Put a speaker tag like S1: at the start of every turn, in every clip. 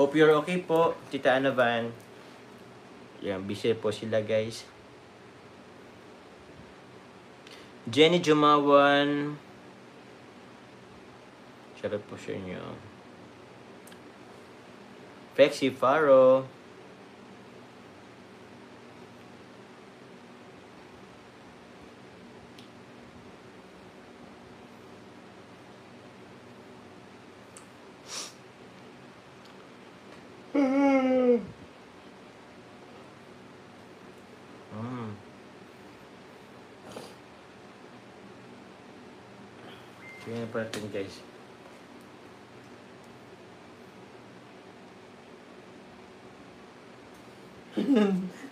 S1: Hope you're okay po, Tita Anavan. Yan, busy po sila guys. Jenny Jumawan. Shoutout po sa inyo. Flexi Faro. Tingnan pa natin guys.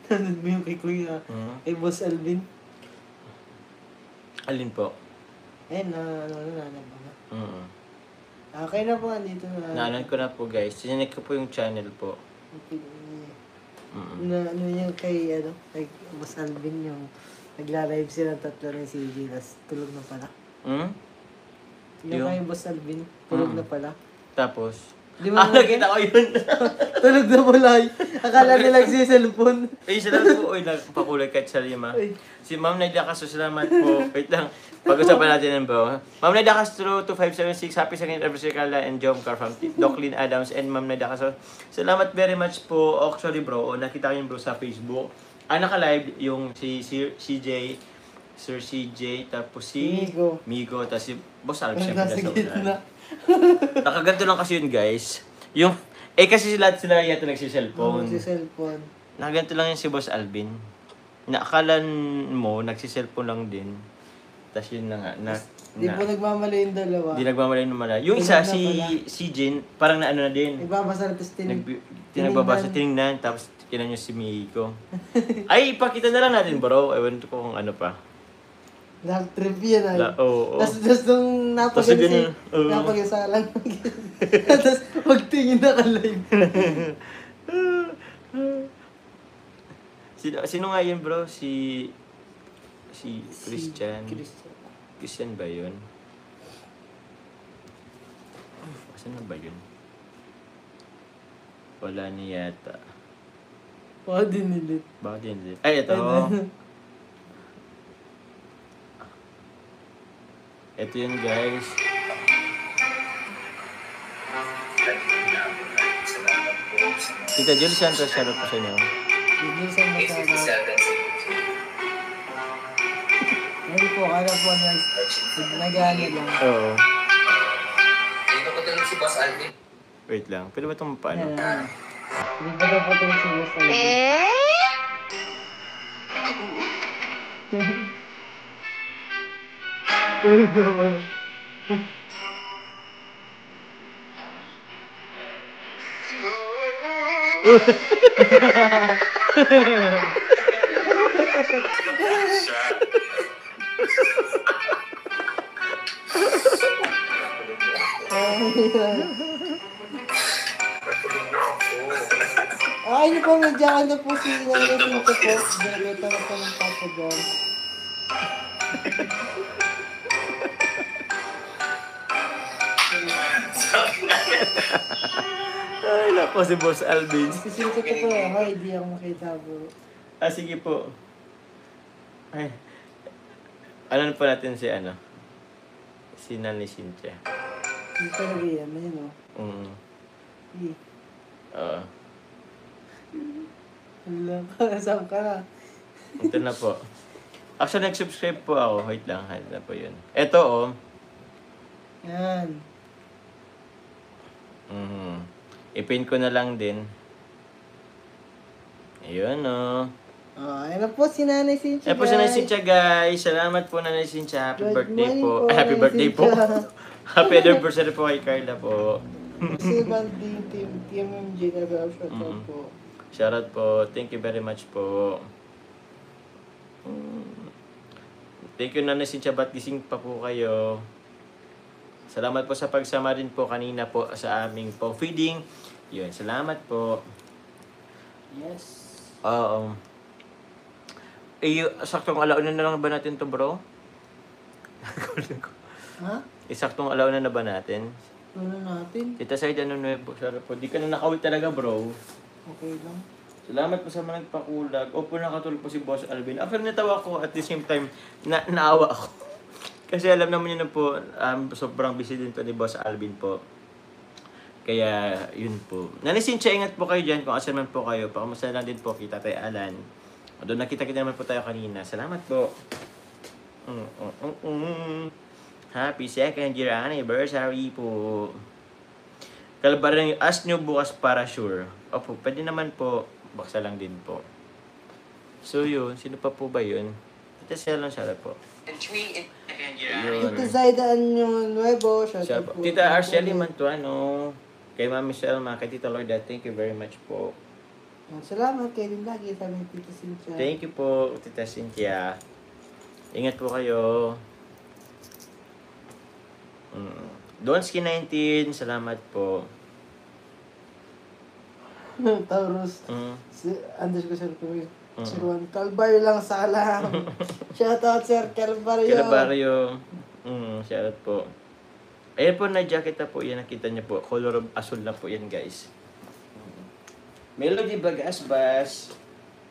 S2: Nanood mo yung kay Kuya, kay Boss Alvin?
S1: Alin po?
S2: Nanap ba na? Okay na po, andito na.
S1: Naanan ko na po guys. Sinek ko po yung channel po.
S2: Okay. Yung kay Boss Alvin, yung nagla-live sila tatlo ng CJ, tapos tulog na pala. Yung kay Boss Alvin, tulog na pala.
S1: Tapos?
S2: Di ba
S1: nakita ko yun.
S2: Tulog na pala. Akala nila nagsiselfon.
S1: Salamat po. Pakulay kahit sa lima. Si Ma'am Nadia Castro, salamat po. Wait lang. Pag-usapan natin yan bro. Ma'am Nadia Castro, 2576, happy second anniversary Carla and Jomcar from Doclin Adams and Ma'am Nadia Castro. Salamat very much po. Actually bro, nakita ko yun bro sa Facebook. Naka-live yung si CJ, Sir CJ, tapos si Migo, tapos si Boss Alex. Nakaganto lang kasi yun guys. Yung, kasi sila yata nagsiselfone.
S2: Nagsiselfone.
S1: Nakaganto lang yun si Boss Alvin. Naakalan mo, nagsiselfone lang din. Tapos yun na nga.
S2: Di po nagmamalay yung dalawa.
S1: Di nagmamalay yung mala. Yung isa, si Jin, parang na ano na din.
S2: Nagbabasa na, tapos
S1: tinagbabasa, tinignan, tapos kinan nyo si Miko. Ay, ipakita na lang natin bro. Ewan ko kung ano pa.
S2: Love trip yan ay.
S1: Oo.
S2: Tapos nung napag-isalang. Tapos magtingin na ka-live.
S1: Sino nga yun bro? Si Christian. Christian ba yun? Saan na ba yun? Wala niya yata.
S2: Baka dinilit.
S1: Ay, ito. Ito yun guys. Tita Jill Santos, shoutout po sa inyo.
S2: Hindi po, kala po nag-ano lang.
S1: Oo.
S3: Dito ko tulog si Boss Alvin.
S1: Wait lang, pwede ba itong paano?
S2: Hindi ba daw po ito si Boss Alvin? Ay, po, nandiyan na po si Nanay Pinto po. Dalita na po ng Papa John.
S1: Ay, napo si Boss Alvin.
S2: Sisilip ko po, ay, di ako makita po.
S1: Sige po. Ay. Ano po natin si ano? Si Nanay Cynthia.
S2: Hindi talaga yan, ayun o.
S1: Oo.
S2: Wala ka, saan ka na?
S1: Ito na po. Actually, nag-subscribe po ako. Wait lang, hide na po yun. Ito oh.
S2: Yan.
S1: I-pin ko na lang din. Ayun oh.
S2: Ayun na po si Nanay Cynthia.
S1: Ayun po si Nanay Cynthia guys. Salamat po Nanay Cynthia. Happy birthday po. Happy birthday po. Happy anniversary po kay Carla po.
S2: Si Banding TMMJ na shoutout po.
S1: Shoutout po. Thank you very much po. Thank you Nanay Cynthia. Ba't gising pa po kayo? Salamat po sa pagsama rin po kanina po sa aming po feeding. Yun, salamat po.
S2: Yes.
S1: Oo. Saktong alauna na lang ba natin to bro?
S2: Ha?
S1: Saktong alauna na ba natin?
S2: Ano natin?
S1: Tita Saida Nuevo, sorry po. Di ka na nakawit talaga, bro.
S2: Okay lang.
S1: Salamat po sa mga nagpakulag. Opo, nakatulog po si Boss Alvin. After natawa ko, at the same time, naawa ako. Kasi alam naman yun na po, sobrang busy din po ni Boss Alvin po. Kaya, yun po. Nanay Cynthia, ingat po kayo dyan. Kung asan man po kayo, pakamusta lang din po kita tayo Alan. Doon nakita-kita naman po tayo kanina. Salamat po. Happy second year anniversary po. Kalbaran yung ask nyo bukas para sure. Opo, pwede naman po. Baksa lang din po. So yun, sino pa po ba yun? Tita Selon Sala po. Yun.
S2: Tita Zaida Nuevo, shout out po.
S1: Tita Arceli Mantuano. Kay Mami Selma, kay Tita Lloyda, thank you very much po.
S2: Salamat kayo din lagi, sabi ni Tita Cynthia.
S1: Thank you po, Tita Cynthia. Ingat po kayo. Donski 19, salamat po.
S2: Taurus. Si underscore Sir Juan Calvario lang salam. Shout out Sir Calvario.
S1: Calvario. Shout out po. Ayan po na jacket na po. Yan nakita niyo po. Color of asul na po yan guys. Melody Bagasbas.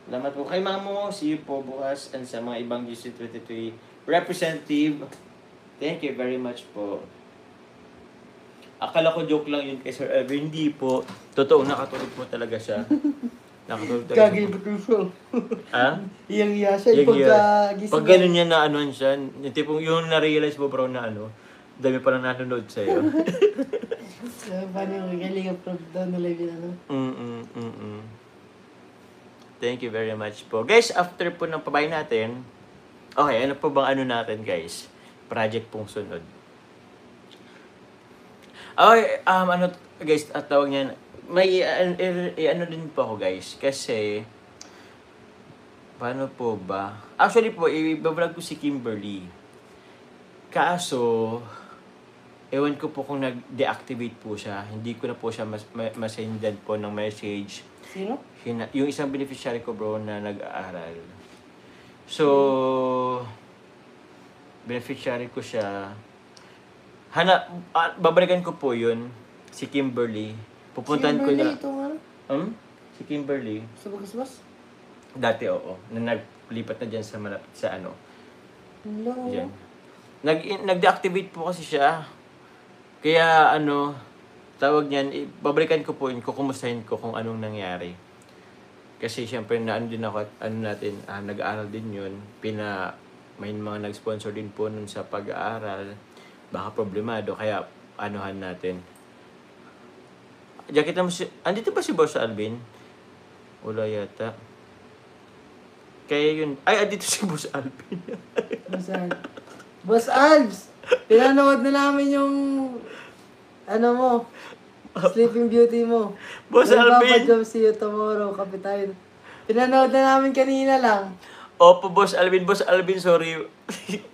S1: Salamat po kay Mamo. See you po bukas. And sa mga ibang GC23 representative. Thank you very much po. Akala ko joke lang yun kay Sir Evan. Hindi po. Totoo, nakatulog po talaga siya. Nakatulog talaga.
S2: Gagilipot yung show.
S1: Ha?
S2: Iyang-iya siya yung pagkagising.
S1: Pag ganun niya na ano siya, yung tipong yung na-realize mo bro na ano, dami pala nanonood sa'yo.
S2: Paano yung galing ang prod daw na live yun ano?
S1: Thank you very much po. Guys, after po ng pabay natin, okay, ano po bang ano natin guys? Project pong sunod. Okay, ano guys, at tawag niyan, may ano din po ako guys, kasi paano po ba? Actually po, i-vlog ko si Kimberly. Kaso, ewan ko po kung nag-deactivate po siya. Hindi ko na po siya masendan po ng message.
S2: Sino?
S1: Yung isang beneficiary ko bro na nag-aaral. So, beneficiary ko siya. Babalikan ko po yun, si Kimberly. Pupuntahan ko na.
S2: Ito nga?
S1: Si Kimberly.
S2: Sa Bagasbas?
S1: Dati oo. Na naglipat na dyan sa malapit sa ano.
S2: Hello.
S1: Diyan. Nag-deactivate po kasi siya. Kaya ano, tawag niyan, babalikan ko po yun, kukumustahin ko kung anong nangyari. Kasi syempre na ano din ako, ano natin, nag-aaral din yun. May mga nag-sponsor din po nun sa pag-aaral. Baka problemado, kaya anuhan natin. Jacket mo si... Andito ba si Boss Alvin? Wala yata. Kaya yun... Ay, andito si Boss Alvin.
S2: Boss Alves! Pinanood na namin yung... Ano mo? Sleeping Beauty mo.
S1: Boss Alvin!
S2: Job see you tomorrow, kapitan. Pinanood na namin kanina lang.
S1: Opo, Boss Alvin. Boss Alvin, sorry.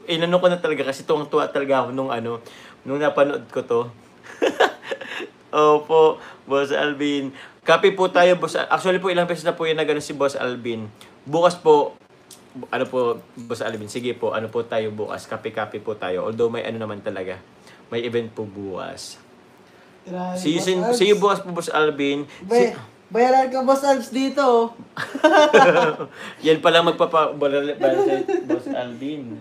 S1: Inano ko na talaga kasi tuwang-tuwa talaga ako nung napanood ko to. Opo, Boss Alvin. Copy po tayo, Boss. Actually po, ilang beses na po yung nagano si Boss Alvin. Bukas po, ano po, Boss Alvin, sige po, ano po tayo bukas. Copy po tayo. Although may ano naman talaga. May event po bukas. See you bukas po, Boss Alvin.
S2: Bayaran ka, Boss Alves, dito.
S1: Yan pala magpapabalala sa Boss Alvin.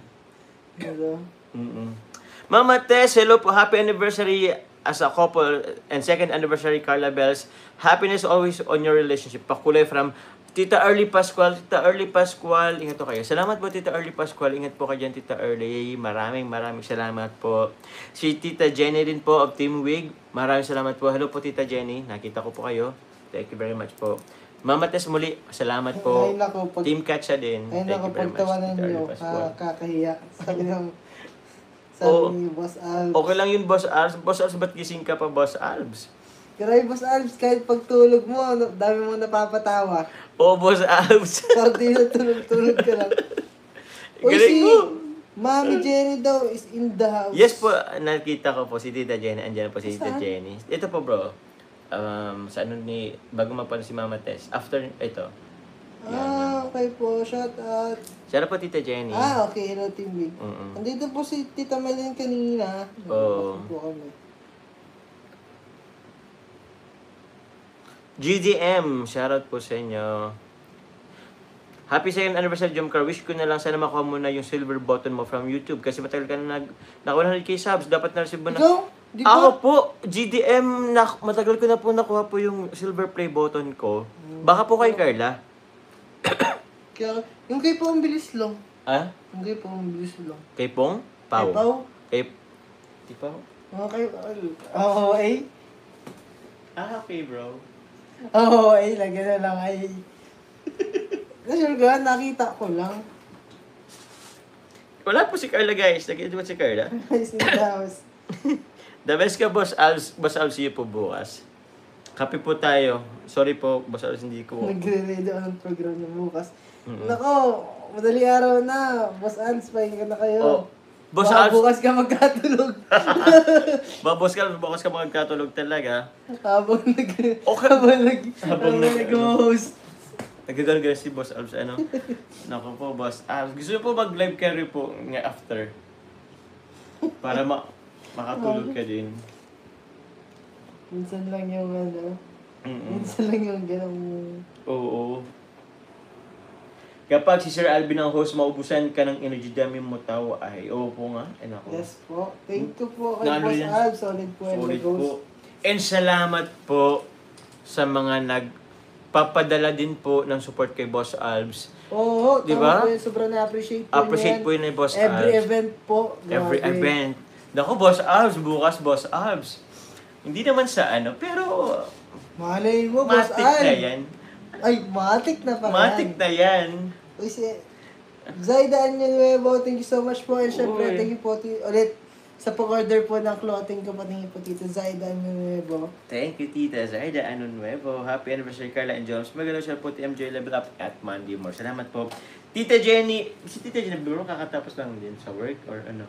S1: Mama Tess, hello po. Happy anniversary as a couple and second anniversary, Carla Bells. Happiness always on your relationship. Pakulay from Tita Early Pascual. Tita Early Pascual, ingat po kayo. Salamat po, Tita Early Pascual. Ingat po kayo dyan, Tita Early. Maraming salamat po. Si Tita Jenny din po of Team Wig. Maraming salamat po. Hello po, Tita Jenny. Nakita ko po kayo. Thank you very much po. Mama Tess muli, salamat po.
S2: Ay, naku,
S1: Team Katsa din.
S2: Ay,
S1: Thank you very much,
S2: pagtawanan
S1: Tita Early
S2: nyo,
S1: Pascual.
S2: kakahiya. Sabi ni Boss Alves.
S1: Okay lang yun, Boss Alves. Boss Alves, ba't gising ka pa, Boss Alves?
S2: Grabe, Boss Alves, kahit pagtulog mo, dami mo napapatawa.
S1: Oo, Boss Alves.
S2: Parang na tulog ka lang. Uy,
S1: Galing mo.
S2: Mami Jenny daw is in the house.
S1: Yes po, nakita ko po si Tita Jenny. Andiyan po si Tita
S2: Saan?
S1: Jenny. Ito po, bro. Sa ano ni, bago mapano si Mama Tess. After, ito.
S2: Okay po, shout out.
S1: Siya po, Tita Jenny.
S2: Okay, hello Team Big. Andito po si Tita Melin kanina.
S1: Oo.
S2: Po kami.
S1: GDM, shoutout po sa inyo. Happy second anniversary, Jomcar. Wish ko na lang sana makuha mo na yung silver button mo from YouTube kasi matagal ka na na 100k subs. Dapat na-receive mo na.
S2: Ikaw? Di ba?
S1: Ako po, GDM, matagal ko na po nakuha po yung silver play button ko. Baka po kay Carla.
S2: Kaya, yung kay Pao ang bilis lang.
S1: Ah?
S2: Yung kay Pao ang bilis lang.
S1: Kay Pong? Pau.
S2: Kay Pao?
S1: Kay... Di Pau?
S2: Okay. Oo, eh.
S1: Okay, bro.
S2: Oo, eh. Lagyan na lang, ay. Nasure ka, nakita ko lang.
S1: Wala po si Carla, guys. Nag-edit si Carla.
S2: Ay, sinawas.
S1: The best ka, Boss Alves. Boss Alves, see you po bukas. Kape po tayo. Sorry po, Boss Alves, hindi ko...
S2: Nagre-ready ako ng program na bukas. Nako, madali araw na. Boss Ans, pahinga ka na kayo.
S1: Oh, Boss
S2: Baka
S1: Alves,
S2: bukas ka magkatulog.
S1: bukas ka magkatulog talaga.
S2: Habang
S1: Okay.
S2: habang nag-host.
S1: Nagagano'n si Boss Alves, ano? Naku po, Boss Alves. Gusto niyo po mag-live carry po nga after. Para makatulog ka din.
S2: Minsan lang yung ano.
S1: Mm-mm.
S2: Minsan lang yung ganang...
S1: Oo. Kapag si Sir Alvin ang host, maubusan ka ng energy dami mo tao ay oo po nga. Ano ko?
S2: Yes po. Thank you po kay
S1: Ano
S2: Boss
S1: yan?
S2: Alves. Solid po yung
S1: Solid
S2: nag-host.
S1: po. And salamat po sa mga nagpapadala din po ng support kay Boss Alves.
S2: Oo,
S1: Di ba?
S2: tama po yun. Sobrang na-appreciate po
S1: Appreciate
S2: niyan.
S1: po yun ni Boss
S2: Every
S1: Alves.
S2: event po.
S1: Every
S2: Grabe.
S1: event. Naku, Boss Alves. Bukas, Boss Alves. Hindi naman sa ano, pero
S2: Malay mo, Boss
S1: matik na
S2: Al.
S1: yan.
S2: Ay, matik na pa
S1: Matik na yan.
S2: Uy, si Zaida Nuevo, thank you so much po. And syempre,
S1: Uy.
S2: thank you po ulit sa pag-order po ng clothing ko. Patingin po Tito Zaida Nuevo.
S1: Thank you, Tita Zaida Ano Nuevo. Happy anniversary, Carla and Jones. Maganda siya po, MJ Level Up at Monday More. Salamat po. Tita Jenny, si Tita Jenny, bro, kakatapos lang din sa work or ano?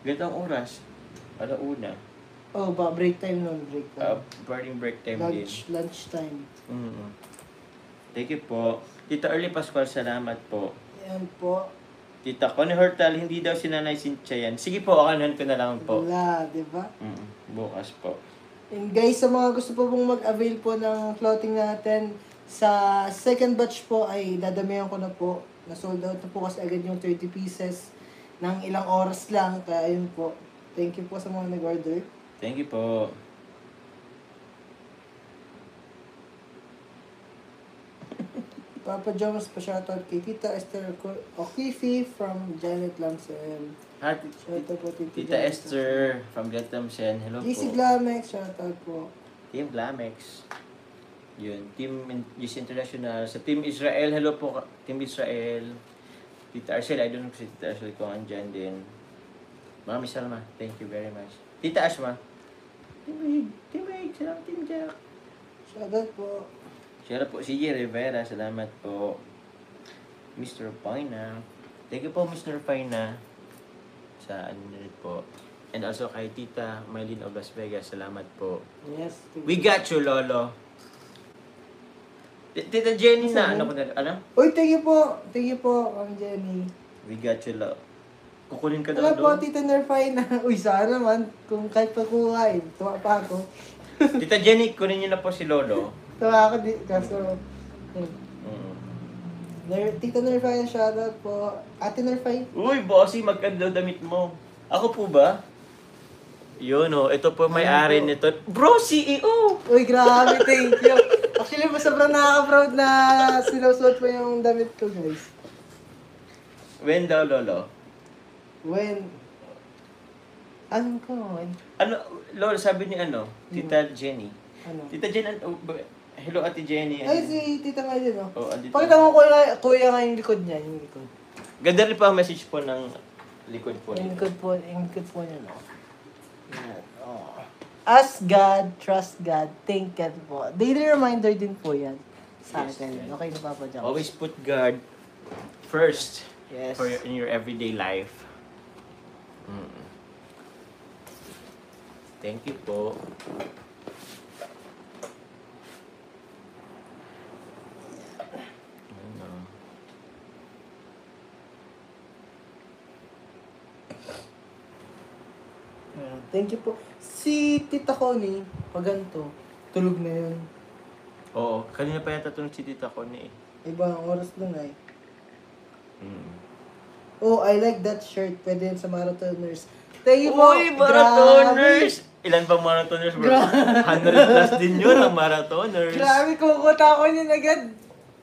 S1: Ganito ang oras. Alauna.
S2: Oh, ba, break time nun, break time.
S1: Burning break time din.
S2: Lunch time.
S1: Mm-hmm. Thank you po. Tita Early Pascual, salamat po.
S2: Ayan po.
S1: Tita Connie Hortal, hindi daw si Nanay Cynthia yan. Sige po, akanuhan ko na lang po.
S2: Wala, di ba?
S1: Bukas po.
S2: And guys, sa mga gusto po pong mag-avail po ng clothing natin, sa second batch po ay dadamihan ko na po. Na-sold out na po kasi agad yung 30 pieces ng ilang oras lang. Kaya ayun po. Thank you po sa mga nag-order.
S1: Thank you po.
S2: Papa Jones, pa-shoutout kay Tita Esther Okifi from Janet Lamsen. Shoutout po
S1: Tita Esther from Vietnamsen. Hello
S2: Easy
S1: po.
S2: Glamex, shoutout po.
S1: Team Glamex. Yun. Team Youth International. Sa Team Israel. Hello po. Team Israel. Tita Arcel. I don't know si Tita Arcel kung andyan din. Mami Salma. Thank you very much. Tita Ashma. Team Mig. Team Mig. Salamat Team Jack.
S2: Shoutout po.
S1: Shoutout po. CJ Rivera. Salamat po. Mr. Paina. Thank you po Mr. Paina. Sa ano rin po. And also kay Tita Mylene of Las Vegas. Salamat po.
S2: Yes.
S1: We got you, Lolo. Tita Jenny na, ano ko na, ano?
S2: Uy, thank you po. Thank you po, Ma'am Jenny.
S1: We got you, Lolo. Kukunin ka daw
S2: Wala po,
S1: doon.
S2: Tita Nerfine na. Uy, sana naman. Kung kahit pakuha, tuwa pa ako.
S1: Tita Jenny, kunin niyo na po si Lolo.
S2: Tuwa ako kaso... Tita
S1: Mm.
S2: Nerfine, shoutout po. Ate Nerfine.
S1: Uy, bossy, magkanda damit mo. Ako po ba? Yun oh, ito po may-ari nito. Bro, CEO!
S2: Uy, grabe, thank you. Actually, sobrang nakaka-proud na sinusuot mo yung damit ko, guys.
S1: When daw, Lolo?
S2: When? Alam ko, when?
S1: Ano, Lolo, sabi ni ano? Tita Jenny.
S2: Ano?
S1: Tita Jenny, hello Ate Jenny.
S2: Ay, si Tita nga yun, oh.
S1: Oh, andito.
S2: Pakita mo kuya nga yung likod niya, yung likod.
S1: Ganda rin pa ang message po ng likod po.
S2: Yung likod po niya, no? Yan, oh. Ask God, trust God, thank God po. Daily reminder din po yan sa
S1: Yes,
S2: akin.
S1: yes.
S2: Okay na Papa Jones.
S1: Always put God first
S2: Yes.
S1: in your everyday life. Thank you po. Ano?
S2: Thank you po. Si Tita Connie, pag ganito, tulog na yun.
S1: Oo, kanina pa yata ito si Tita Connie eh.
S2: Ibang oras lang ay.
S1: Mm.
S2: Oh, I like that shirt. Pwede yan sa marathoners. Thank you po.
S1: Uy, marathoners! Ilan bang marathoners bro? 100 plus din yun ang marathoners.
S2: Grabe, kukuta ko niyan agad.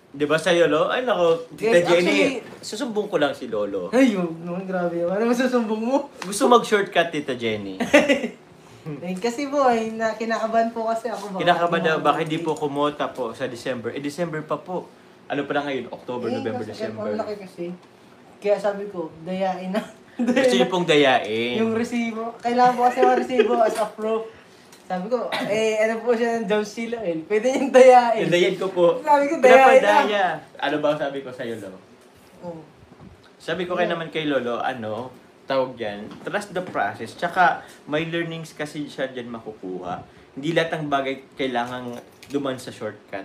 S1: Di ba sa'yo, Lo? Ay, nako, Tita
S2: Guys,
S1: Jenny, susumbong ko lang si Lolo.
S2: Ay, yun naman, grabe. Ano masusumbong mo?
S1: Gusto mag-shortcut, Tita Jenny.
S2: Kasi po, ay, kinakabahan po kasi ako.
S1: Kinakabahan na, baka hindi po kumota po sa December. December pa po. Ano pa lang ngayon? October, November, December.
S2: Ang laki kasi. Kaya sabi ko, dayain na.
S1: Gusto niyo pong dayain.
S2: Yung resibo. Kailangan po kasi yung resibo as a proof. Sabi ko, ano po siya ng Jones Silo eh. Pwede yung dayain.
S1: Dayain ko po.
S2: Sabi ko, dayain na.
S1: Pinapadaya. Ano ba ang sabi ko sa'yo, Lo?
S2: Oh.
S1: Sabi ko kayo naman kay Lolo, tawag yan, trust the process. Tsaka, may learnings kasi siya dyan makukuha. Hindi lahat ng bagay kailangan duman sa shortcut.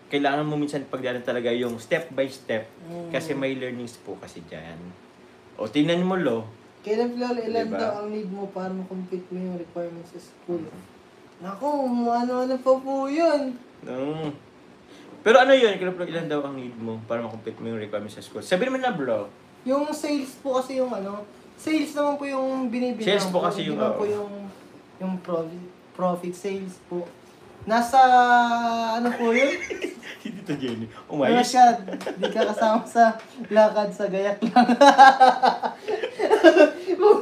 S1: Kailangan mo minsan pagdaanan talaga yung step by step. Kasi may learnings po kasi dyan. O, tingnan mo, Lo.
S2: Kailan Lolo, ilan
S1: Diba?
S2: daw ang need mo para ma-complete mo yung requirements sa school? Naku, ano-ano pa po yun.
S1: Pero ano yun? Ilan daw ang need mo para ma-complete mo yung requirements sa school? Sabi naman na, bro.
S2: Yung sales po kasi yung sales naman po yung binibilang
S1: Sales po kasi yung,
S2: Di ba po yung profit sales po. Nasa, ano po yun?
S1: Hindi to Jenny.
S2: Wala
S1: Umayos.
S2: siya, di ka kasama sa lakad sa gayak lang.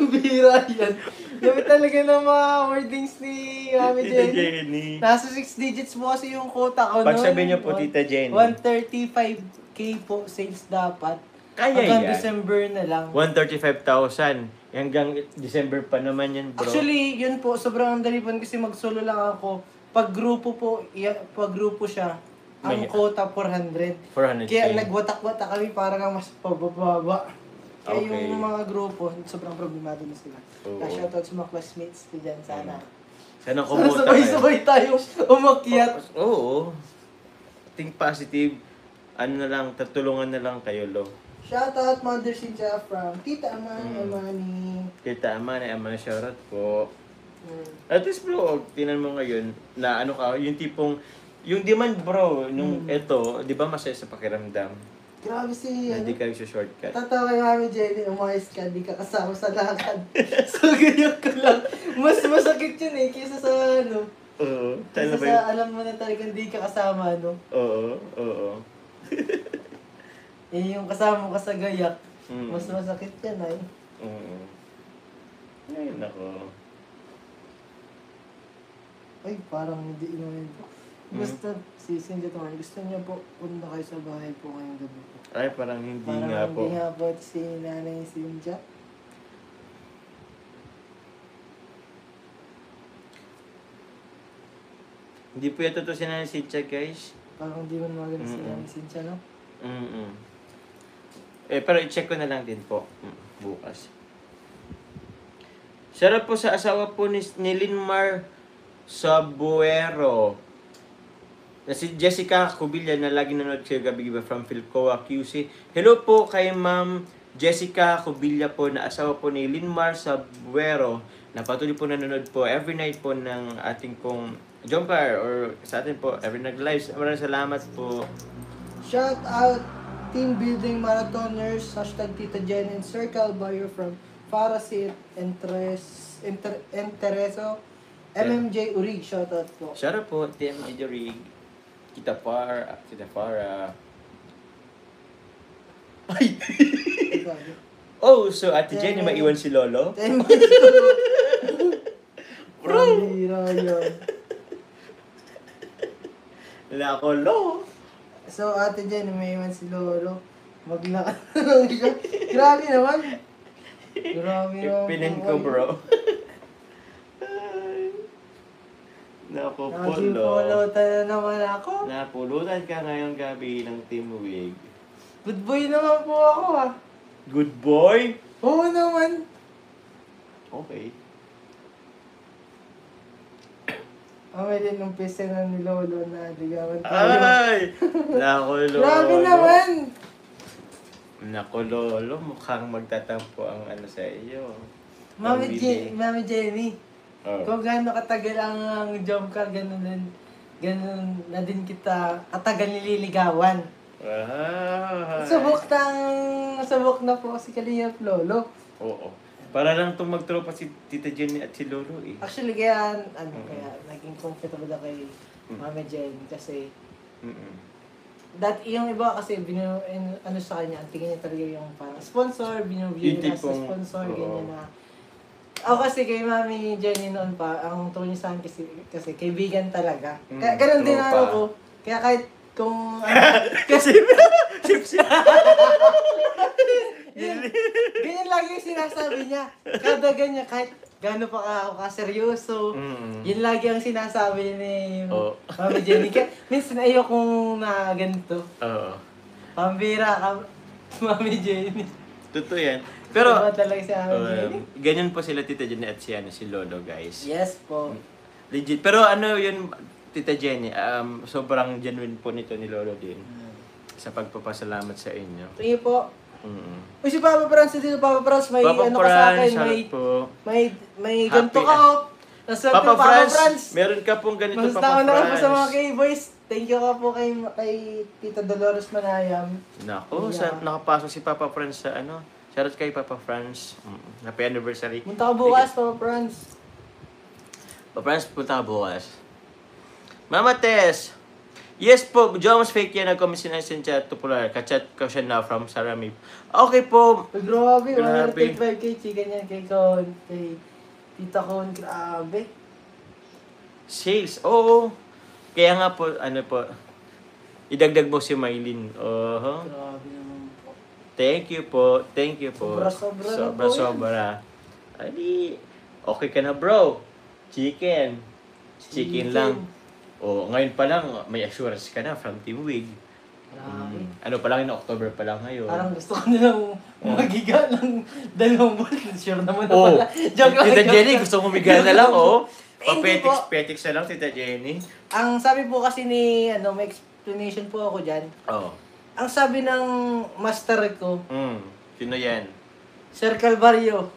S2: Bira yan. Gamit talaga ng mga wordings ni Mami
S1: Tita
S2: Jenny.
S1: Jenny.
S2: Nasa 6 digits po kasi yung quota ko
S1: Pag
S2: nun.
S1: sabihin niyo po, Tita Jenny.
S2: 135k po sales dapat.
S1: Kaya
S2: Hanggang
S1: yan.
S2: December na lang.
S1: 135,000. Hanggang December pa naman yan, bro.
S2: Actually, yun po, sobrang dali po kasi mag-solo lang ako. Pag grupo po, pag grupo siya, ang
S1: May-
S2: quota 400.
S1: 400K.
S2: Kaya nagwatak-watak kami para nga mas pababa. Kaya
S1: Okay.
S2: yung mga grupo, sobrang problemado na sila.
S1: Oo.
S2: Kaya shoutout sa mga classmates ko dyan, sana.
S1: Sana
S2: Sana
S1: kumuta
S2: sabay-sabay tayo umakyat.
S1: Oo. Think positive. Ano na lang, tatulungan na lang kayo, Lo.
S2: Shoutout Mother Cynthia from Tita Amani, Amani.
S1: Kita ama na shoutout po. At least bro, tinan mo ngayon na ano ka, yung tipong, yung demand bro, nung eto, di ba masaya sa pakiramdam?
S2: Grabe si,
S1: Na hindi ka shortcut.
S2: tatawa kay Mami Jenny, umayos ka, di ka kasama sa lakad. So, ganyan ka lang. Mas masakit yun eh, kaysa sa
S1: Oo.
S2: kaysa
S1: Tala ba
S2: sa
S1: yun?
S2: alam mo na talagang di ka kasama,
S1: Oo.
S2: Eh, yung kasama ka sa gayak,
S1: Mm.
S2: mas masakit yan ay.
S1: Oo. Ay, nako.
S2: Ay, parang hindi naman po. Gusto, si Cynthia Tuman, gusto niya po, punta kayo sa bahay po ngayong gabi po.
S1: Ay, parang hindi
S2: Parang
S1: nga po.
S2: hindi nga po si Nanay Cynthia.
S1: Hindi po ito to si Nanay Cynthia, guys.
S2: Parang hindi man maganda si Nanay Cynthia, no?
S1: Pero i-check ko na lang din po bukas. Sarap po sa asawa po ni Linmar Sabuero. Na si Jessica Cubilla na lagi nanonood kayo gabi-gabi from Philcoa QC. Hello po kay Ma'am Jessica Cubilla po na asawa po ni Linmar Sabuero na patuloy po nanonood po every night po ng ating pong Jumper or sa atin po every night lives. Maraming salamat po.
S2: Shout out Team Building Marathoners, hashtag Tita Jen and Sir Calvario from Farasit, Entereso, MMJ Urig, shout out po.
S1: Shout out po, Team Idorig, Tita Farah. Ay! Oh, so Ate Jenny, maiwan si Lolo?
S2: Bro! Yun.
S1: Lako, Lo!
S2: So, Ate Jen, may iwan si Lolo. Maglakad lang siya. Grabe naman. Grabe naman.
S1: Pinin ko, bro. Naku po, Lo.
S2: Nakipulutan na naman ako.
S1: Napulutan ka ngayong gabi ng Team Wig.
S2: Good boy naman po ako ah.
S1: Good boy?
S2: Oo naman.
S1: Okay.
S2: May din umpisa na ni Lolo na ligawan tayo.
S1: Ay! Naku, Lolo.
S2: Grabe naman!
S1: Naku, Lolo. Mukhang magtatampo ang ano sa iyo.
S2: Mami
S1: Ang bibi.
S2: Jenny,
S1: Oh.
S2: kung gaano katagal ang jump car, ganun din. ganun na din kita katagal nililigawan. Subok na po si Kalingap Lolo.
S1: Oo. Para lang itong magtropa si Tita Jenny at si Lolo eh.
S2: Actually, kaya naging comfortable ako kay Mama Jenny kasi yung iba kasi ano sa kanya, ang tingin niya talaga yung parang sponsor, binubigyan niya sa sponsor, ganyan na. Ako kasi kay Mami Jenny noon pa, ang tawag niya sa akin kasi kaibigan talaga. Kaya ganun din ako ko. Kaya kahit kung kasi ganyan lagi yung sinasabi niya. Kada ganyan, kahit gaano pa ako kaseryoso, yun lagi ang sinasabi ni Mami Jenny. Kaya minsan ayokong na ganito. Pambira ka, Mami Jenny.
S1: Totoo yan. Pero,
S2: talaga si Mami Jenny.
S1: ganyan po sila Tita Jenny at si Lolo, guys.
S2: Yes po.
S1: Legit. Pero ano yun, Tita Jenny, sobrang genuine po nito ni Lolo din. Sa pagpapasalamat sa inyo.
S2: Sige po. Uy, si Papa Franz dito, Papa Franz, may
S1: Papa
S2: ano ka sa akin, may ganito ka,
S1: Papa Franz, meron ka pong ganito,
S2: mas
S1: Papa
S2: nauna ka
S1: Franz.
S2: po sa mga K-Boys. Thank you ka po kay Tita Dolores Manayam.
S1: Nako, nakapasok si Papa Franz sa ano. Shoutout kay Papa Franz. Happy anniversary.
S2: Punta ka bukas, Papa Franz.
S1: Papa Franz, punta ka bukas. Mama Tess, yes po, Joms fake yan. Nag-commission siya to Polar. Kachat ko siya na from Saramip. Okay po.
S2: Grabe, 135k chicken yan kay Tita Con. Grabe.
S1: Sales, oo. Kaya nga po, ano po, idagdag mo si Maylin.
S2: Grabe naman po.
S1: Thank you po. Thank you po.
S2: Sobra.
S1: Ay, okay ka na bro. Chicken lang. Ngayon pa lang, may assurance ka na from Team Wig. Ano pa lang yun, October pa lang ngayon.
S2: Parang gusto ko nilang magiga ng 2 buwan. Sure naman na pala. Joke lang.
S1: Tita Jenny, gusto mo miga na lang, Papetics na lang, Tita Jenny.
S2: Ang sabi po kasi ni, may explanation po ako dyan. Ang sabi ng master ko,
S1: sino yan?
S2: Sir Calvario.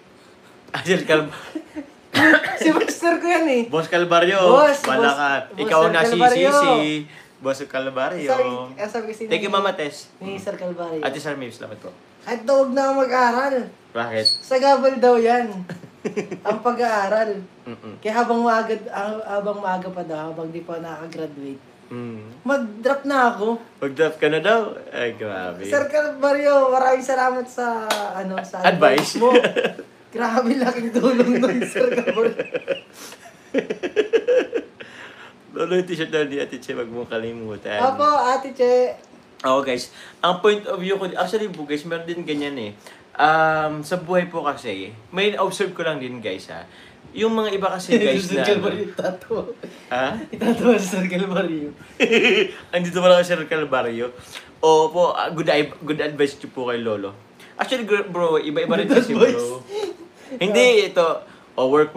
S1: Sir Calvario.
S2: Si master ko yan eh.
S1: Boss Calvario. Bala ka. Ikaw na si Boss Calvario.
S2: Sabi kasi
S1: Thank you, Mama Tess.
S2: Ni Sir Calvario.
S1: Ate Sir Mave, salamat po.
S2: Kahit daw huwag na ako mag-aaral.
S1: Bakit?
S2: Sa gabal daw yan. Ang pag-aaral. Kaya habang maaga pa daw, habang di pa nakaka-graduate, mag-drop na ako.
S1: Mag-drop ka na daw? Ay, grabe.
S2: Sir Calvario, maraming salamat sa advice mo. Grabe, laking tulong nun, Sir Calvario.
S1: Lolo yung t-shirt na ni Ate Che, wag mong kalimutan.
S2: Opo, Ate Che.
S1: Guys, ang point of view ko, actually po guys, meron din ganyan eh. Sa buhay po kasi, may observe ko lang din guys ha. Yung mga iba kasi guys na...
S2: Sir Calvario, itatawa.
S1: Ha?
S2: Itatawa si Sir Calvario.
S1: Andito pala kay Sir Calvario. Po, good advice po kay Lolo. Actually bro, iba-iba rin kasi bro. Hindi ito, work,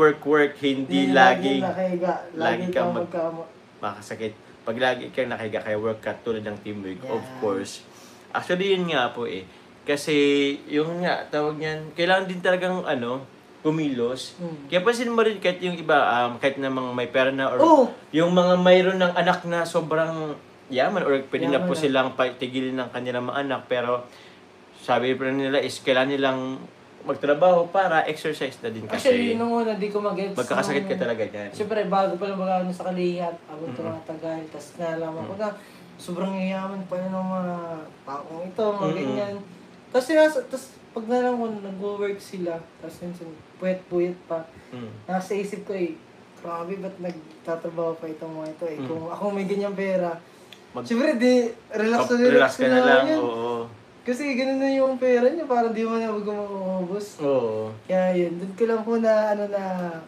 S1: hindi laging lagi kang makasakit. Pag lagi kang nakahiga kaya work ka tulad ng Team Wig, of course. Actually, yun nga po eh. Kasi, yung nga, tawag niyan, kailangan din talagang, kumilos. Kaya pansin mo rin kahit yung iba, kahit na mga may pera na, or yung mga mayroon ng anak na sobrang yaman, or pwede na po silang patigilin ng kanilang mga anak, pero sabi pa nila is kailangan nilang magtrabaho para exercise na din kasi.
S2: Actually, nung una, di ko mag-gets.
S1: Magkakasakit ka talaga dyan.
S2: Siyempre, bago pa lang mga sa kalihat, abang tumatagal, tapos nalaman ko na, sobrang yayaman pa ng mga taong ito, mga ganyan. Tapos pag nalaman ko, nag-work sila, tapos minsan, puyat pa. Nasa isip ko grabe, ba't nagtatrabaho pa itong mga ito Kung ako may ganyang pera, siyempre, relax
S1: ka na lang, oo.
S2: Kasi ganun na yung pera niya, parang di mo na mag-uubos.
S1: Oo.
S2: Kaya yun, doon ko lang po na,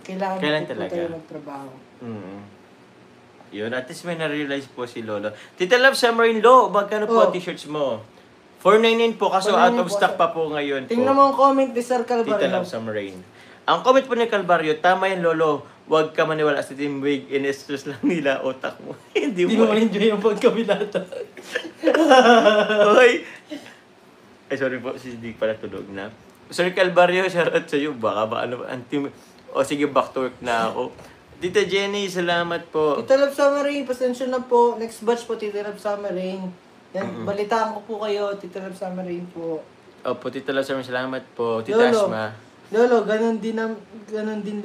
S2: kailangan
S1: talaga
S2: tayo magtrabaho.
S1: Yun, at least may na-realize po si Lolo. Tita Love, Submarine Lo, magkano po ang t-shirts mo? 499 po, kaso out of stock pa po ngayon po.
S2: Tingnan mo ang comment ni Sir Calvario.
S1: Tita Love, Submarine. Ang comment po ni Calvario, tama yan Lolo, huwag ka maniwala sa Team Wig, in-stress lang nila utak mo. Hindi mo
S2: enjoy yung pagkabilata.
S1: Hoy! Ay, sorry po, si Dig pala tulog na. Sir Calvario, shoutout sa iyo. Baka ba ang team... sige, back to work na ako. Tita Jenny, salamat po.
S2: Tita Love Summer Rain, pasensya na po. Next batch po, Tita Love Summer Rain. Yan, balitaan ko po kayo, Tita Love Summer Rain po.
S1: Opo, Tita Love, salamat po. Tita Asma.
S2: Lolo, ganun din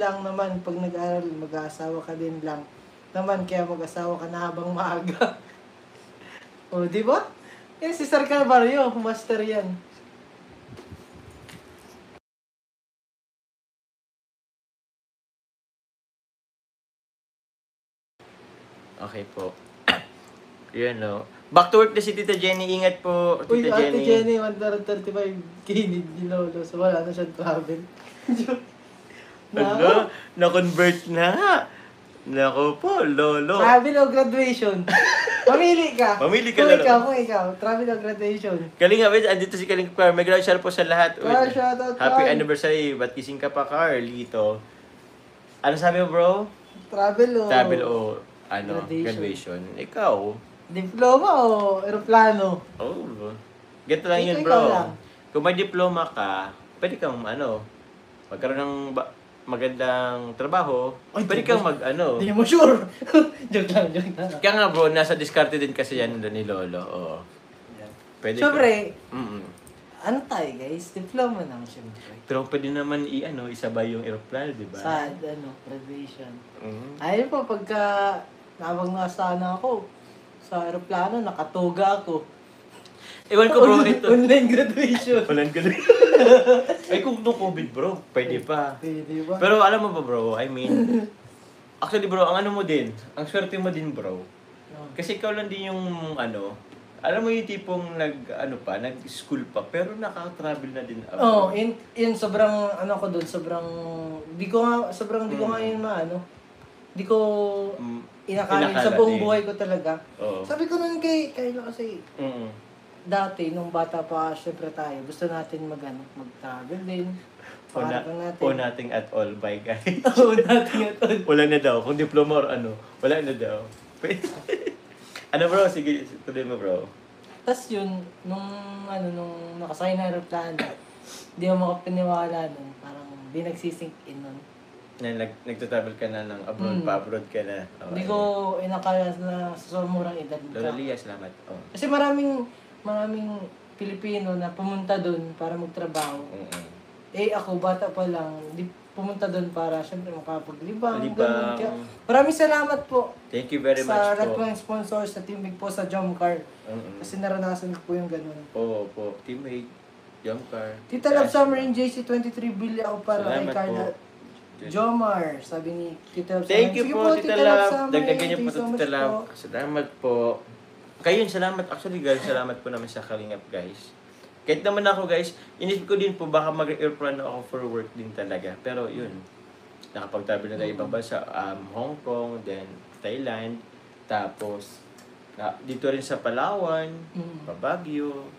S2: lang naman pag nag-aaral, mag-aasawa ka din lang. Naman, kaya mag-asawa ka na habang maaga. O, di ba? Yan, si Sir Calvario, master yan.
S1: Okay po. Yun, no. Back to work na si Tita Jenny. Ingat po,
S2: Uy,
S1: Tita
S2: Ate
S1: Jenny.
S2: Jenny, 135k need ni Lolo. So, wala na siyang travel.
S1: Ano? Na-convert na. Nako po, Lolo.
S2: Travel o graduation? Mamili ka.
S1: Mamili ka
S2: kung
S1: na
S2: ikaw, kung ikaw. Travel o graduation?
S1: Kalinga, wait, andito si Kalinga Carl. May shout po sa lahat. Wait.
S2: Carl, shoutout,
S1: Happy
S2: Carl.
S1: anniversary. Ba't kising ka pa, Carlito? Ano sabi mo, bro?
S2: Travel o...
S1: Travel o graduation. Ikaw?
S2: Diploma o aeroplano?
S1: Oh, ganito lang yun,
S2: Ikaw
S1: bro.
S2: lang.
S1: Kung may diploma ka, pwede kang, magkaroon ng magandang trabaho,
S2: Ay,
S1: pwede kang
S2: Hindi mo sure. joke lang.
S1: Kaya nga, bro, nasa diskarte din kasi yan ni Lolo. Oo. Pwede
S2: Siyempre,
S1: ka.
S2: ano tayo guys? Diploma lang siyempre.
S1: Pero pwede naman isabay yung aeroplano, di ba?
S2: Sa, graduation.
S1: Mm.
S2: Ayun po, pagka habang nasana ako sa aeroplano, nakatoga ako.
S1: Ewan ko, bro, ito.
S2: Online graduation.
S1: Walang ganun. Ay, kung no COVID, bro, pwede pa.
S2: Pwede ba?
S1: Pero alam mo ba, bro, I mean, actually, bro, ang mo din, ang swerte mo din, bro. Kasi ikaw lang din yung, alam mo yung tipong nag-school pa, pero nakaka-travel na din.
S2: Oo, in sobrang, ko doon, di ko nga yun di ko inakalit sa buong buhay ko talaga.
S1: Oo.
S2: Sabi ko nun kay Kylo kasi,
S1: Mm.
S2: dati, nung bata pa, syempre tayo, gusto natin mag-travel din. Pangarap natin.
S1: Nating at all, bye guys.
S2: Oo, natin at all.
S1: Wala na daw, kung diploma or wala na daw. Bro, sige, tuloy mo bro.
S2: Tapos yun, nung nakasakay na aeroplano, di ako makapaniwala nun. Parang di nagsisink in nun.
S1: Na nagtatravel ka na ng abroad, pa-abroad ka na.
S2: Hindi ko inakala na sa murang edad
S1: Lola
S2: ka.
S1: Lia, salamat. Oh.
S2: Kasi maraming Pilipino na pumunta doon para magtrabaho. Eh ako, bata pa lang, di pumunta doon para syempre makapaglibang.
S1: Libang.
S2: Ganun. Maraming salamat po.
S1: Thank you very much
S2: Sa lahat
S1: po.
S2: ng sponsors, sa Team Big po, sa Jomcar. Kasi naranasan ko po yung ganun.
S1: Oo po. Teammate, Jomcar.
S2: Tita Love Summer in JC23 bilya ako para kay
S1: Salamat
S2: Carla
S1: po.
S2: Jomar. Sabi ni Tita Love Summer.
S1: Thank you
S2: Sige
S1: po, Tita Love.
S2: Summer.
S1: Dagdagan niyo po
S2: Thank you
S1: ito,
S2: so
S1: Tita
S2: much
S1: Love.
S2: po.
S1: Salamat po. Kayo, salamat. Actually, guys, salamat po naman sa Kalingap, guys. Kahit naman ako, guys, inisip ko din po, baka mag-airplane ako for work din talaga. Pero, yun. Nakapag-travel na tayo ibang bansa. Hong Kong, then Thailand. Tapos, dito rin sa Palawan, Baguio.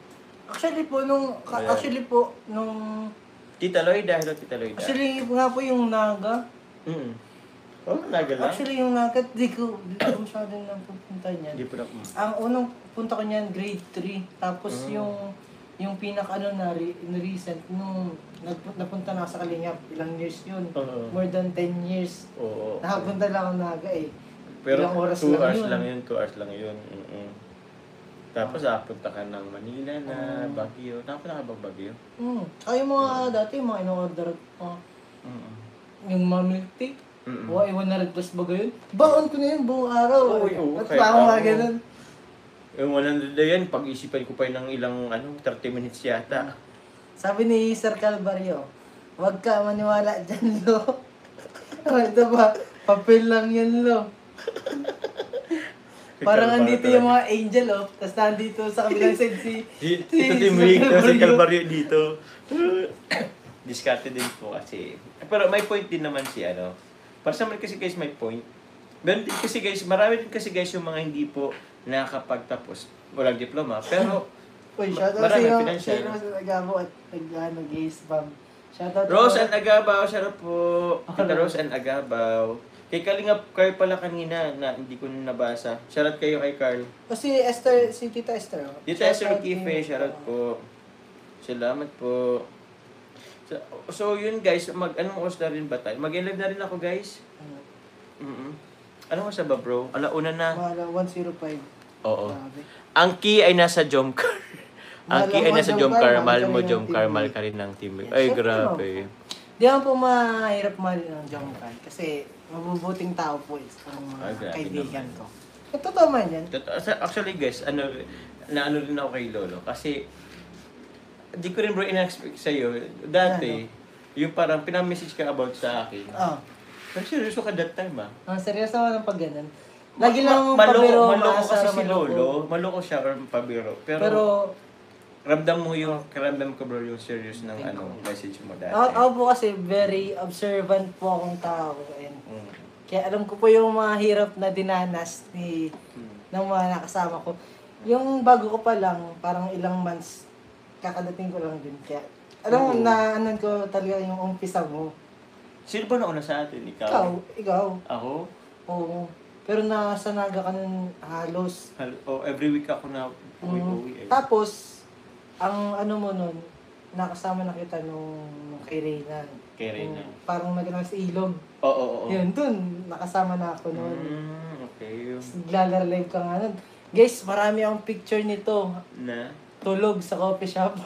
S2: Actually po, nung
S1: Tita Loida, hello Tita Loida.
S2: actually nga po yung Naga.
S1: Oh, nagala.
S2: Actually yung Naga, di ko masyadong napupunta niyan.
S1: Hindi po na.
S2: Ang unang punta ko niyan, grade 3. Tapos yung pinaka na recent, nung napunta na sa Kalingap, ilang years yun. More than 10 years.
S1: Oo.
S2: Nakapunta lang ako Naga eh.
S1: Pero
S2: Ilang oras
S1: 2
S2: lang
S1: hours
S2: yun.
S1: lang yun, 2 hours lang yun. Tapos punta ka ng Manila na, Baguio. Nakapunta ka ba Baguio?
S2: Ay, yung mga dati, yung mga in-order ko. Yung mga milk tea. Ay, 100 plus ba yun? Baon ko na yun buong araw.
S1: Oo,
S2: Ba't
S1: kahit
S2: pa ako
S1: ako.
S2: nga ganun?
S1: Yung 100 na yan, pag-isipan ko pa yun ng ilang 30 minutes yata.
S2: Sabi ni Sir Calvario, huwag ka maniwala dyan, lo. Ito ba? Papel lang yan, lo. Parang andito yung mga angel, oh. Tapos nandito sa kabilang side
S1: Ito si Mick, si Calvario dito. Diskarte din po kasi. Pero may point din naman si Para sa amin kasi guys may point. Meron din kasi guys, marami din kasi guys yung mga hindi po nakakapagtapos. Walang diploma. Pero
S2: Uy, shoutout
S1: marami
S2: sa
S1: financial.
S2: Rose Agamo at nag-spam. Shoutout
S1: Rose and Agabaw, sarap po. Tita Rose and Agabaw. Kay Kalingap Carl pala kanina na hindi ko nabasa. Shoutout kayo kay Carl.
S2: O si Esther, si Tita Esther. Oh.
S1: Tita Esther Kife, shoutout po. Salamat po. So yun guys, anong oras na rin ba tayo? Mag-live na rin ako guys. Ano mo sa ba, bro? Alauna na.
S2: Mahal 105.
S1: Oo.
S2: Grabe.
S1: Ang key ay nasa Jomcar. Ang
S2: Mahal
S1: key ay
S2: mo,
S1: nasa
S2: Jomcar,
S1: Jomcar.
S2: mahal
S1: Mahal
S2: ka
S1: mo,
S2: rin ng
S1: Jomcar.
S2: team
S1: Mahal
S2: mate.
S1: ka rin ng teammate.
S2: Yes,
S1: Ay,
S2: syempre,
S1: grabe.
S2: Di ako po mahirap mahal ng Jomcar kasi mabubuting tao po ang mga
S1: Ay, grabe
S2: kaibigan
S1: naman.
S2: ko. Totoo man yan.
S1: Actually, guys, naano rin ako kay Lolo. Kasi, di ko rin bro in-expect sa'yo. Dati, yung parang pinamessage ka about sa akin.
S2: Oo.
S1: Pero seryoso ka that time, ah.
S2: Ang seryoso ako ng pag ganun. Lagi lang
S1: Maloko
S2: pabiro,
S1: kasi
S2: maasar,
S1: si
S2: maloko.
S1: Lolo. Maloko siya or pabiro.
S2: Pero
S1: ramdam mo yung, karamdam ko bro yung serious ng message mo dati.
S2: ako po kasi very observant po akong tao. And
S1: Mm.
S2: kaya alam ko po yung mga hirap na dinanas ng mga nakasama ko. Yung bago ko pa lang, parang ilang months, kakadating ko lang din. Kaya alam mo na anan ko talaga yung umpisa mo.
S1: Sino ba nauna sa atin?
S2: Ikaw.
S1: Ako?
S2: Oo. Pero nasa Naga ka nun halos.
S1: Every week ako na uwi-uwi.
S2: Tapos, ang ano mo nun, nakasama na kita nung kay Reyna.
S1: Kay Reyna.
S2: Parang nagano sa ilog.
S1: Oo.
S2: Yun, dun, nakasama na ako nun.
S1: Okay.
S2: Naglalaro-live ka nga nun. Guys, marami akong picture nito.
S1: Na?
S2: Tulog sa coffee shop.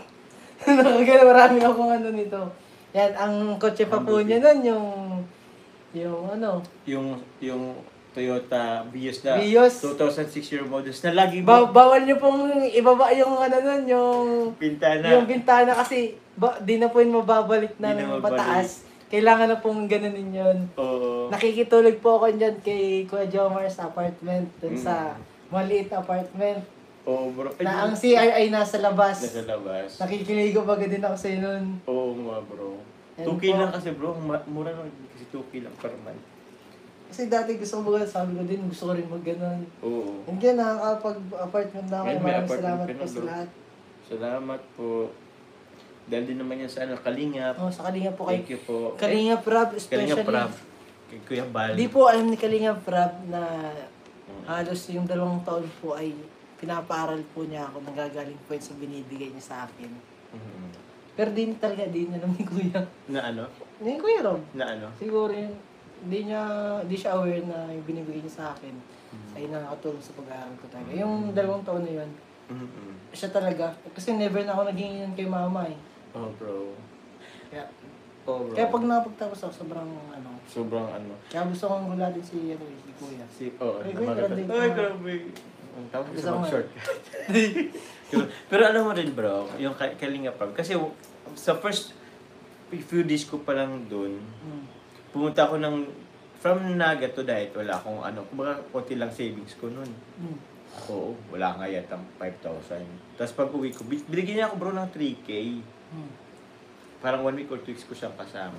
S2: Nakagano, marami akong ano nito. Yan, ang kotse pa po niya nun, yung ano.
S1: Yung Toyota Vios na
S2: Vios.
S1: 2006 year models na lagi
S2: Bawal niyo pong ibaba yung ano nun, yung
S1: pintana.
S2: yung bintana kasi di na po yun mababalik na
S1: Di na
S2: ng
S1: mababalik.
S2: pataas. Kailangan na pong ganunin yun.
S1: Oo.
S2: Nakikitulog po ako dyan kay Kuya Jomar sa apartment, dun sa maliit na apartment.
S1: Oo, bro.
S2: Na ang CR ay nasa labas.
S1: Nasa labas.
S2: Nakikiligo baga din ako sa nun.
S1: Oo nga, bro.
S2: Yan
S1: 2K
S2: po.
S1: lang kasi, bro. Mura lang kasi 2K lang per month.
S2: Kasi dati gusto ko baga, sabi ko din, gusto ko rin mag ganon.
S1: Oo.
S2: And kaya nakakapag-apartment na ako.
S1: Ngayon, may
S2: Maraming
S1: apartment
S2: salamat
S1: ka
S2: po
S1: na,
S2: sa
S1: bro.
S2: lahat.
S1: Salamat po. Dahil din naman yan sa Kalingap.
S2: Oh, sa Kalingap po kay
S1: Thank you po.
S2: Kalingap Rob, especially.
S1: Kalingap Prab. Kay Kuya Bal.
S2: Di po alam ni Kalingap Rob na halos yung 2 taon po ay pinapaaral po niya ako, nanggagaling po yun sa binibigay niya sa akin.
S1: Mhm.
S2: Pero di niya alam ni Kuya.
S1: Na ano?
S2: Ni Kuya Rob.
S1: Na ano?
S2: Siguro yun, di siya aware na yung binibigay niya sa akin ay nakakatulong sa pag-aaral ko talaga. Yung 2 taon na yun,
S1: Mhm.
S2: siya talaga. Kasi never na ako naging yun kay mama eh.
S1: Oh, bro.
S2: Kaya,
S1: Oh, bro.
S2: kaya pag napagtapos ako, sobrang
S1: Sobrang ano.
S2: kaya gusto kong gulatin si Kuya.
S1: Ay,
S2: grabe.
S1: grabe. Ang tawag
S2: Gusto
S1: sa
S2: ko
S1: mga
S2: nga.
S1: short. Pero alam mo rin, bro, yung Kalinga Prab. Kasi sa first few days ko pa lang doon, pumunta ako from Naga to Diet, wala akong kumbaga konti lang savings ko noon. Oo, wala nga yata 5,000. Tapos pag uwi ko, binigyan niya ako bro ng 3K. Parang 1 week or 2 weeks ko siyang kasama.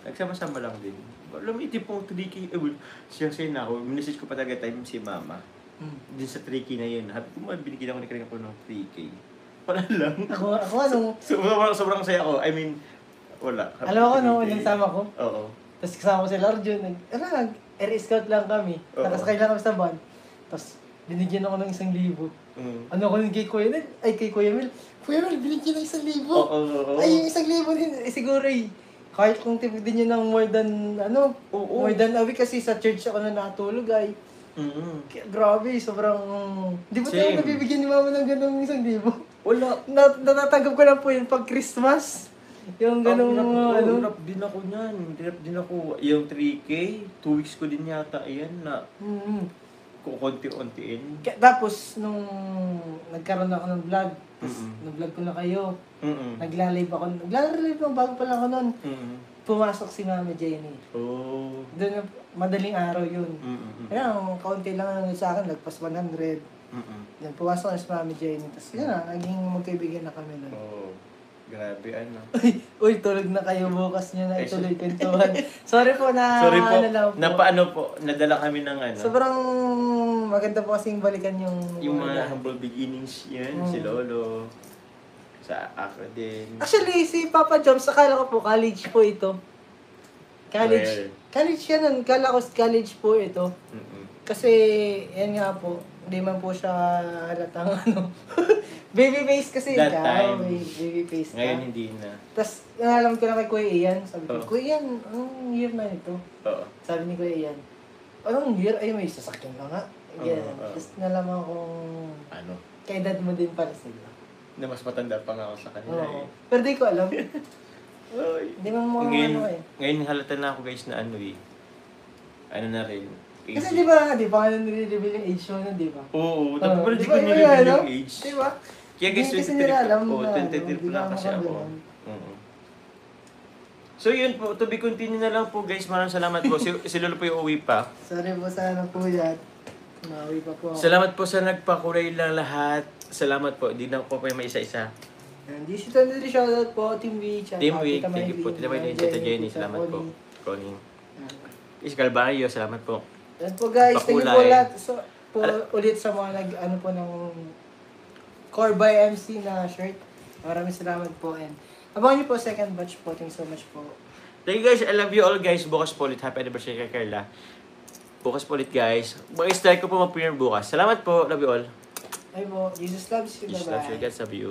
S1: Nagsama-sama lang din. Alam mo, itipong 3K, siyang na ako, minisage ko pa talaga time si mama. Din sa 3K na yun, happy ko binigyan ako ni Kalinga Prab ng 3K. Wala lang.
S2: Ako anong,
S1: Sobrang saya ko. I mean, wala.
S2: alam ko nung unang sama ko,
S1: Oo.
S2: tapos kasama ko si Larjun, air scout lang kami,
S1: Oo.
S2: nakasakay lang kami sa van, tapos binigyan ako ng 1,000. Ano ko nun kay Kuya Nel? Ay, kay Kuya Mel. Kuya Mel, binigyan ng 1,000.
S1: Oo.
S2: Ay, yung 1,000 din, siguro kahit kung tipid din yun ng more than, more than a week kasi sa church ako na natulog ay. Kaya, grabe, sobrang, di ba tayo
S1: Same.
S2: nabibigyan ni mama ng ganong 1,000?
S1: Wala.
S2: Natatanggap ko lang po yun pag Christmas. Yung ganong,
S1: Hirap din ako niyan. Hirap din ako. Yung 3K, 2 weeks ko din yata yan na kukunti-untiin.
S2: Tapos, nung nagkaroon ako ng vlog, tapos nag-vlog ko na kayo, nagla-live ako, nagla-live ako bago pa lang ako nun. Pumasok si Mama Jenny.
S1: Oh.
S2: Doon, madaling araw yun. Kaya, kaunti lang ano sa akin, lagpas 100. Yan, pumasok na si Mama Jenny. Tapos yun na, naging magkaibigan na kami nun.
S1: Oh. Grabe, ano.
S2: Uy, tulog na kayo bukas nyo na ituloy kwentuhan. Sorry po na,
S1: Sorry po,
S2: lang po.
S1: napaano po, nadala kami ng ano.
S2: Sobrang maganda po kasing balikan yung
S1: Mga humble beginnings yan, si Lolo. Sa ako din.
S2: Actually, si Papa Joms, akala ko po, college po ito. College.
S1: Well.
S2: College yan nun. Kala ko college po ito. Kasi, yan nga po, hindi man po siya halatang baby face kasi
S1: That
S2: ikaw.
S1: time.
S2: Baby face ka.
S1: Ngayon hindi na.
S2: Tapos, alam ko na kay Kuya Ian. Sabi ko,
S1: Oh.
S2: Kuya Ian, anong year na ito?
S1: Oo.
S2: Sabi ni Kuya Ian, anong year? Ay, may sasakyan ka nga. Again,
S1: Oo.
S2: just nalaman kung
S1: Ano?
S2: kaedad mo din pala sila.
S1: Na mas matanda pa nga ako sa kanila
S2: Oo. Pero di ko alam.
S1: Ay.
S2: Hindi mo mga
S1: Ngayon,
S2: ano eh.
S1: ngayon halata na ako guys na ano eh. Ano na rin.
S2: Kasi di ba nga nire-reveal yung age mo nun, di ba?
S1: Oo, tapos pala di
S2: Di
S1: ko
S2: ba,
S1: nire-reveal
S2: ano?
S1: yung age.
S2: Di ba?
S1: Kaya guys,
S2: Hindi kasi
S1: 23
S2: nila alam
S1: oh,
S2: na,
S1: 23
S2: hindi
S1: pa lang
S2: na
S1: kasi
S2: ako
S1: ako.
S2: ganun.
S1: Oo. So yun po, to be continue na lang po guys. Maraming salamat po. Si Lolo po yung uwi pa.
S2: Sorry po sa ano po yan. Maui pa po ako.
S1: Salamat po sa nagpakulay lang lahat. Salamat po. Hindi na po pa yung may isa-isa.
S2: And this is another shoutout po, Team Week.
S1: Team Week, thank you po. Tita Maylin, Tita Jenny, salamat po. Connie. Is Calvario, salamat po.
S2: Yan po guys, thank you po
S1: Pakulay.
S2: lahat. So, po, ulit sa mga ano po ng Core by MC na shirt. Maraming salamat po. And abangan niyo po second batch po. Thank you so much po.
S1: Thank you guys. I love you all guys. Bukas po ulit. Happy anniversary kay Carla. Bukas po ulit guys. Mag-start ko po mag-premiere bukas. Salamat po. Love you all.
S2: Ay po, Jesus loves you.
S1: Jesus loves you.
S2: Bye-bye.
S1: God love you.